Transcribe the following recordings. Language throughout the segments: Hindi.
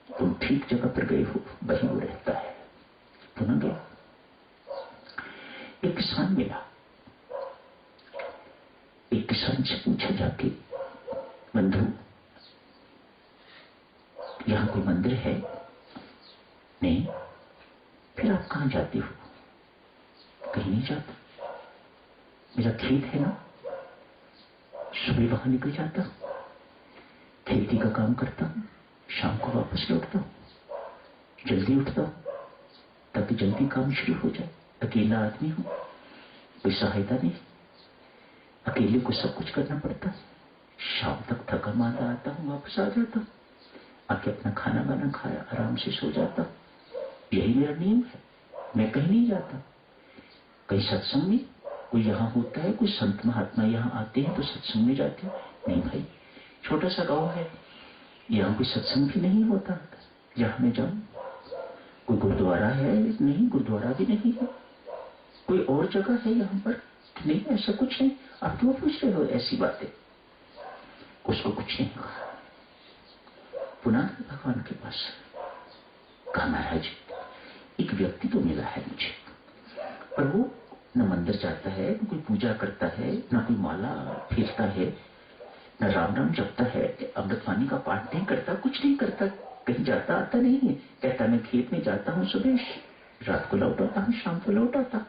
तुम ठीक जगह पर गए हो, वही वो रहता है। पुनः गया, एक किसान मिला। एक किसान से पूछा जाके, बंधु यहां कोई मंदिर है? नहीं। फिर आप कहां जाते हो? कहीं नहीं जाता, मेरा खेत है ना, सुबह वहां निकल जाता हूं, खेती का काम करता हूं, शाम को वापस लौटता हूं, जल्दी उठता हूं ताकि जल्दी काम शुरू हो जाए। अकेला आदमी हूं, कोई सहायता नहीं, अकेले को सब कुछ करना पड़ता है। शाम तक थका मांदा आता हूं, वापस आ जाता हूं, आके अपना खाना वाना खाया, आराम से सो जाता हूं। यही मेरा नियम है, मैं कहीं नहीं जाता। कहीं सत्संग में कोई यहां होता है, कोई संत महात्मा यहां आते हैं तो सत्संग में जाते हैं? नहीं भाई, छोटा सा गांव है, यहां कोई सत्संग भी नहीं होता जहां मैं जाऊं। कोई गुरुद्वारा है? नहीं, गुरुद्वारा भी नहीं है। कोई और जगह है यहां पर? नहीं, ऐसा कुछ नहीं। आप क्यों पूछ रहे हो ऐसी बातें? उसको कुछ नहीं कहा। पुनः भगवान के पास कहा, महाराज एक व्यक्ति तो मिला है मुझे, पर वो न मंदिर जाता है, न कोई पूजा करता है, न कोई माला फेरता है, न राम नाम जपता है, अमृतवाणी का पाठ नहीं करता, कुछ नहीं करता, कहीं जाता आता नहीं है। कहता मैं खेत में जाता हूँ, सुबह रात को लौट आता हूँ, शाम को लौट आता।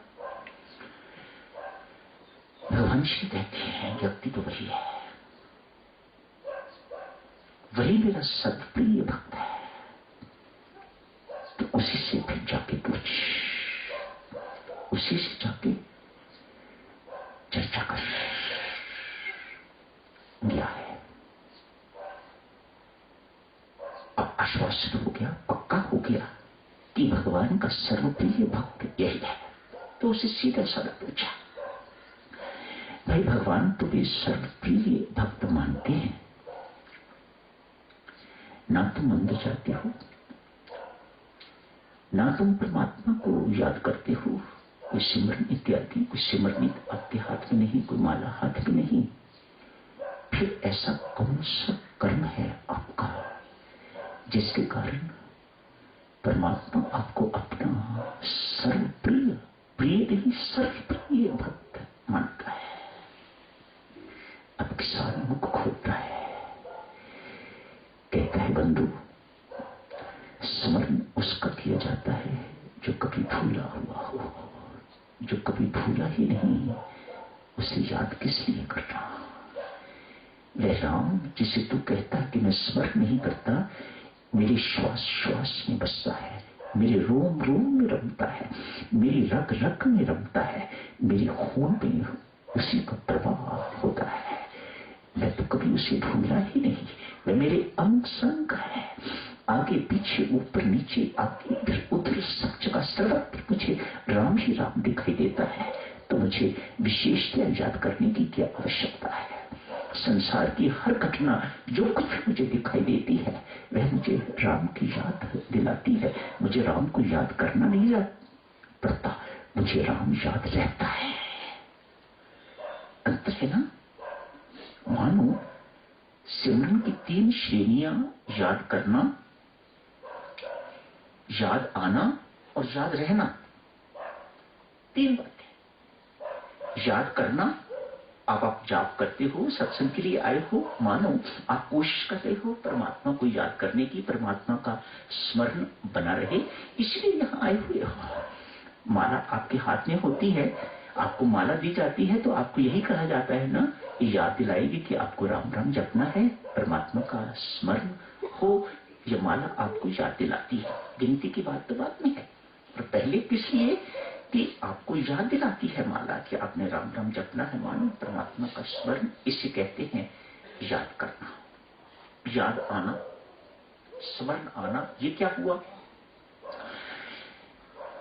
भगवान श्री कहते हैं व्यक्ति तो वही है, वही मेरा सत्प्रिय भक्त है। तो उसी से फिर जाके पूछ, उसी से जाके चर्चा कर। गया है, अब आश्वासन हो गया, पक्का हो गया कि भगवान का सर्वप्रिय भक्त यही है। तो उसे सीधा साधा पूछा, भाई भगवान तुम्हें सर्वप्रिय भक्त मानते हैं ना? तुम मंदिर जाते हो ना, तुम परमात्मा को याद करते हो, कोई सिमरन इत्यादि, कोई सिमरन आपके हाथ में नहीं, कोई माला हाथ में नहीं, फिर ऐसा कौन सा कर्म है आपका जिसके कारण परमात्मा आपको अपना सर्वप्रिय, प्रिय नहीं सर्वप्रिय भक्त मानता है? अब किसान मुख खोलता है, कहता है बंधु स्मरण उसका किया जाता है जो कभी भूला हुआ हो, जो कभी भूला ही नहीं, उसे याद किस लिए करना? वह राम जिसे तू कहता है कि मैं स्मरण नहीं करता, मेरे श्वास श्वास में बसता है, मेरे रोम रोम में रमता है, मेरी रग रग में रमता है, मेरे खून में उसी का प्रवाह होता है। मैं तो कभी उसे भूला ही नहीं, वह मेरे अंग संग है, आगे पीछे ऊपर नीचे आगे इधर उधर सब जगह सर्वत्र मुझे राम ही राम दिखाई देता है। तो मुझे विशेषता याद करने की क्या आवश्यकता है? संसार की हर घटना जो कुछ मुझे दिखाई देती है वह मुझे राम की याद दिलाती है। मुझे राम को याद करना नहीं याद पड़ता, मुझे राम याद रहता है। अंतर है ना? मानो सिमरन की 3 श्रेणियां, याद करना, याद आना और याद रहना, 3 बातें। याद करना, आप जाप करते हो, सत्संग के लिए आए हो, मानो आप कोशिश कर रहे हो परमात्मा को याद करने की, परमात्मा का स्मरण बना रहे, इसलिए यहां आए हुए हो। माला आपके हाथ में होती है, आपको माला दी जाती है तो आपको यही कहा जाता है ना, याद दिलाएगी कि आपको राम राम जपना है, परमात्मा का स्मरण हो। यह माला आपको याद दिलाती है। गिनती की बात तो बाद में है, पर पहले किस लिए कि आपको याद दिलाती है माला कि आपने राम राम जपना है, मानो परमात्मा का स्मरण। इसे कहते हैं याद करना, याद आना, स्मरण आना। ये क्या हुआ?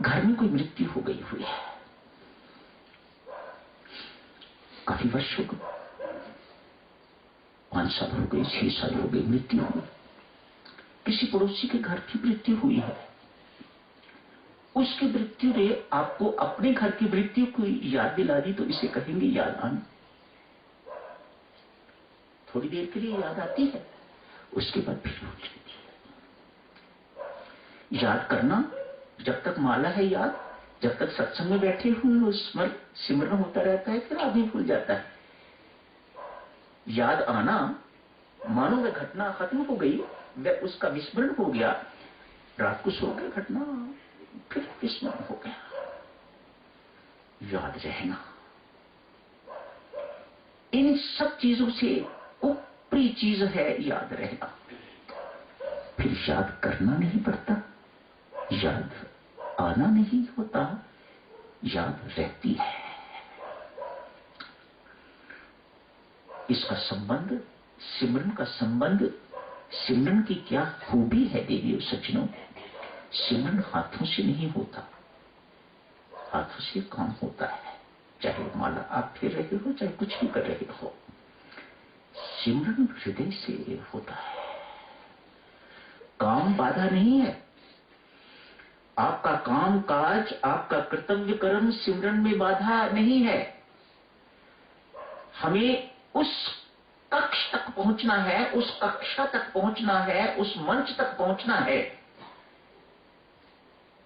घर में कोई मृत्यु हो गई हुई है, काफी वर्ष हो गए, 5 साल हो गए, 6 साल हो गए, मृत्यु हुई। किसी पड़ोसी के घर की मृत्यु हुई है, उसकी मृत्यु ने आपको अपने घर की मृत्यु को याद दिला दी, तो इसे कहेंगे याद आना। थोड़ी देर के लिए याद आती है, उसके बाद फिर भूल जाती है। याद करना, जब तक माला है याद, जब तक सत्संग में बैठे हुए सिमरन होता रहता है, फिर आदमी भूल जाता है। याद आना, मानो वह घटना खत्म हो गई, वह उसका विस्मरण हो गया, रात को सो गए, घटना फिर विस्मरण हो गया। याद रहना, इन सब चीजों से ऊपरी चीज है याद रहना। फिर याद करना नहीं पड़ता, याद आना नहीं होता, याद रहती है। इसका संबंध, सिमरन का संबंध, सिमरन की क्या खूबी है देवी और सज्जनों, सिमरन हाथों से नहीं होता, हाथों से काम होता है। चाहे माला आप फेर रहे हो, चाहे कुछ भी कर रहे हो, सिमरन हृदय से होता है। काम बाधा नहीं है, आपका काम काज, आपका कर्तव्य कर्म सिमरन में बाधा नहीं है। हमें उस कक्ष तक पहुंचना है, उस कक्षा तक पहुंचना है, उस मंच तक पहुंचना है,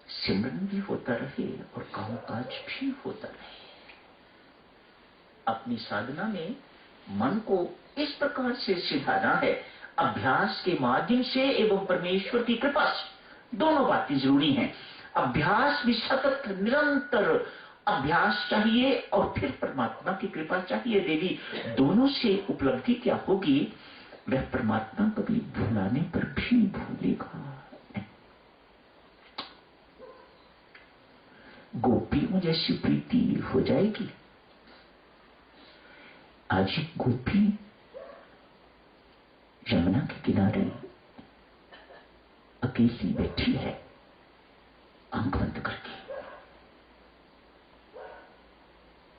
सिमरन भी होता रहे और काम काज भी होता रहे। अपनी साधना में मन को इस प्रकार से सिधारना है, अभ्यास के माध्यम से एवं परमेश्वर की कृपा से। दोनों बातें जरूरी हैं। अभ्यास भी सतत निरंतर अभ्यास चाहिए और फिर परमात्मा की कृपा चाहिए देवी। दोनों से उपलब्धि क्या होगी, वह परमात्मा कभी भुलाने पर भी भूलेगा। गोपियों जैसी प्रीति हो जाएगी। आज एक गोपी यमुना के किनारे अकेली बैठी है, आंख बंद करके।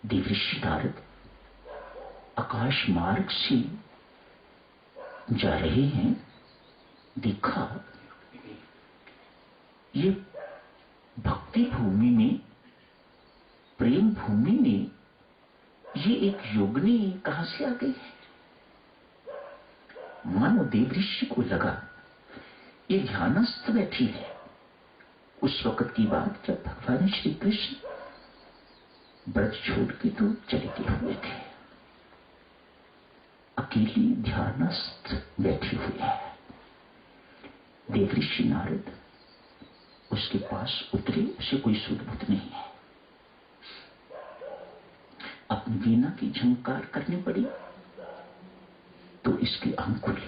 देवर्षि नारद आकाश मार्ग से जा रहे हैं, देखा ये भक्ति भूमि में, प्रेम भूमि में ये एक योगिनी कहां से आ गई है। मानो देवऋषि को लगा ये ध्यानस्थ बैठी है। उस वक्त की बात जब भगवान श्री कृष्ण ब्रज छोड़ के तो चले गए हुए थे, अकेली ध्यानस्थ बैठी हुई है। देवऋषि नारद उसके पास उतरे, उसे कोई सुध-बुध नहीं है। अपनी वीणा की झंकार करनी पड़ी तो इसकी आंख खुली,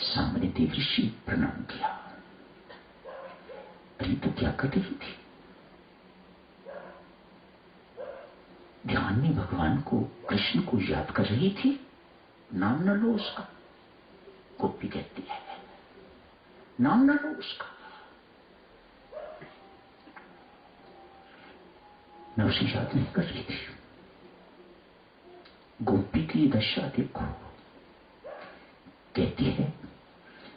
सामने देवऋषि प्रणाम किया। अरे तो क्या कर रही थी? ध्यान में भगवान को, कृष्ण को याद कर रही थी। नाम न लो उसका, गोपी कहती है, नाम न लो उसका। मैं उसे याद नहीं कर रही थी। गोपी की दशा देखो, कहती है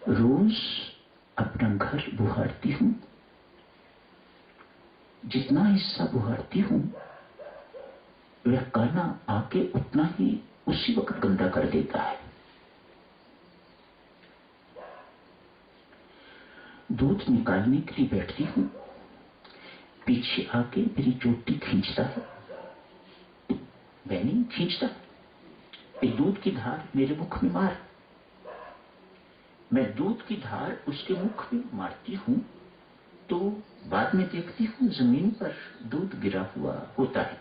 रोज अपना घर बुहारती हूं, जितना हिस्सा बुहारती हूं वह कान्हा आके उतना ही उसी वक्त गंदा कर देता है। दूध निकालने के लिए बैठती हूं, पीछे आके मेरी चोटी खींचता है, वह नहीं खींचता, ये दूध की धार मेरे मुख में मार। मैं दूध की धार उसके मुख में मारती हूं तो बाद में देखती हूं जमीन पर दूध गिरा हुआ होता है।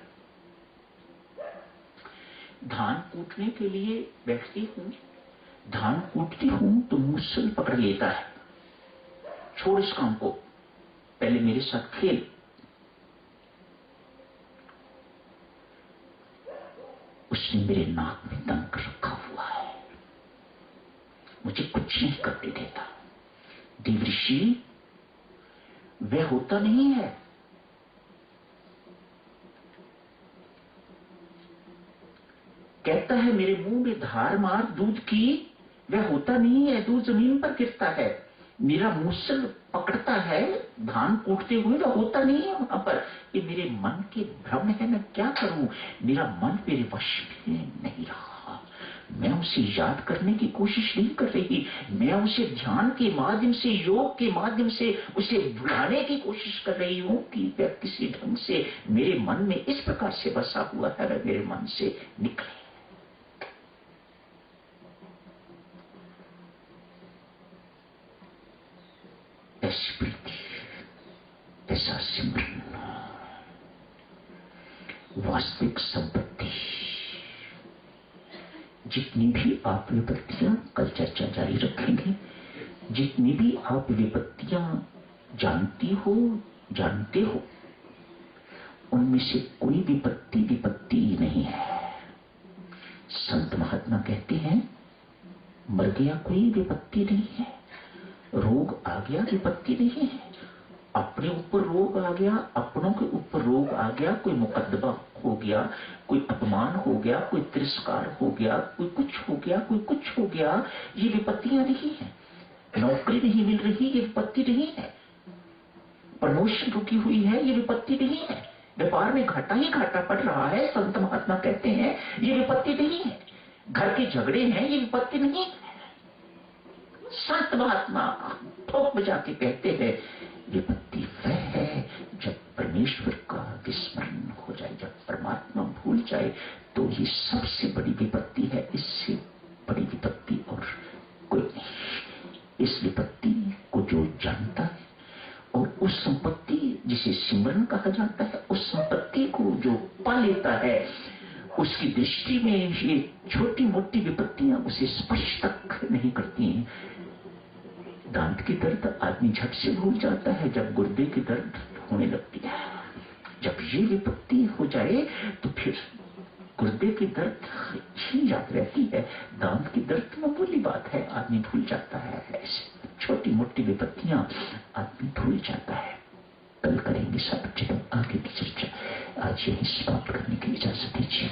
धान कूटने के लिए बैठती हूं, धान कूटती हूं तो मूसल पकड़ लेता है, छोड़ इस काम को, पहले मेरे साथ खेल। उसने मेरे नाक में दंक रखा हुआ है, मुझे कुछ नहीं करने देता। देवऋषि वह होता नहीं है, कहता है मेरे मुंह में धार मार दूध की, वह होता नहीं है, दूध जमीन पर गिरता है। मेरा मूसल पकड़ता है धान कूटते हुए, वह होता नहीं है वहां पर। ये मेरे मन के भ्रम है, मैं क्या करूं, मेरा मन मेरे वश में नहीं रहा। मैं उसे याद करने की कोशिश नहीं कर रही, मैं उसे ध्यान के माध्यम से, योग के माध्यम से उसे भुलाने की कोशिश कर रही हूं कि वह किसी ढंग से मेरे मन में इस प्रकार से बसा हुआ है, वह मेरे मन से निकले। ऐसी प्रीति, ऐसा सिमरन वास्तविक संपत्ति। जितनी भी आप विपत्तियां, कल चर्चा जारी रखेंगे, जितनी भी आप विपत्तियां जानती हो, जानते हो, उनमें से कोई विपत्ति विपत्ति नहीं है। संत महात्मा कहते हैं मर गया कोई विपत्ति नहीं है, रोग आ गया विपत्ति नहीं है, अपने ऊपर रोग आ गया, अपनों के ऊपर रोग आ गया, कोई मुकदमा हो गया, कोई अपमान हो गया, कोई तिरस्कार हो गया, कोई कुछ हो गया, कोई कुछ हो गया, ये विपत्तियां नहीं है। नौकरी नहीं मिल रही, ये विपत्ति नहीं है। प्रमोशन रुकी हुई है, ये विपत्ति नहीं है। व्यापार में घाटा ही घाटा पड़ रहा है, संत महात्मा कहते हैं ये विपत्ति नहीं है। घर के झगड़े हैं, ये विपत्ति नहीं है। संत महात्मा ठोक बजा के कहते हैं विपत्ति वह है जब परमेश्वर का विस्मरण हो जाए, जब परमात्मा भूल जाए, तो ये सबसे बड़ी विपत्ति है। इससे बड़ी विपत्ति और कोई नहीं। इस विपत्ति को जो जानता है और उस संपत्ति जिसे सिमरन कहा जाता है, उस संपत्ति को जो पा लेता है, उसकी दृष्टि में ये छोटी मोटी विपत्तियां उसे स्पर्श तक नहीं करती हैं। दांत की दर्द आदमी झट से भूल जाता है जब गुर्दे की दर्द होने लगती है। जब ये विपत्ति हो जाए तो फिर गुर्दे की दर्द ही याद रहती है, दांत की दर्द मामूली बात है, आदमी भूल जाता है। ऐसे छोटी मोटी विपत्तियां आदमी भूल जाता है। कल करेंगे सब जब आगे की चर्चा। आज यही समाप्त करने की इजाजत दीजिए।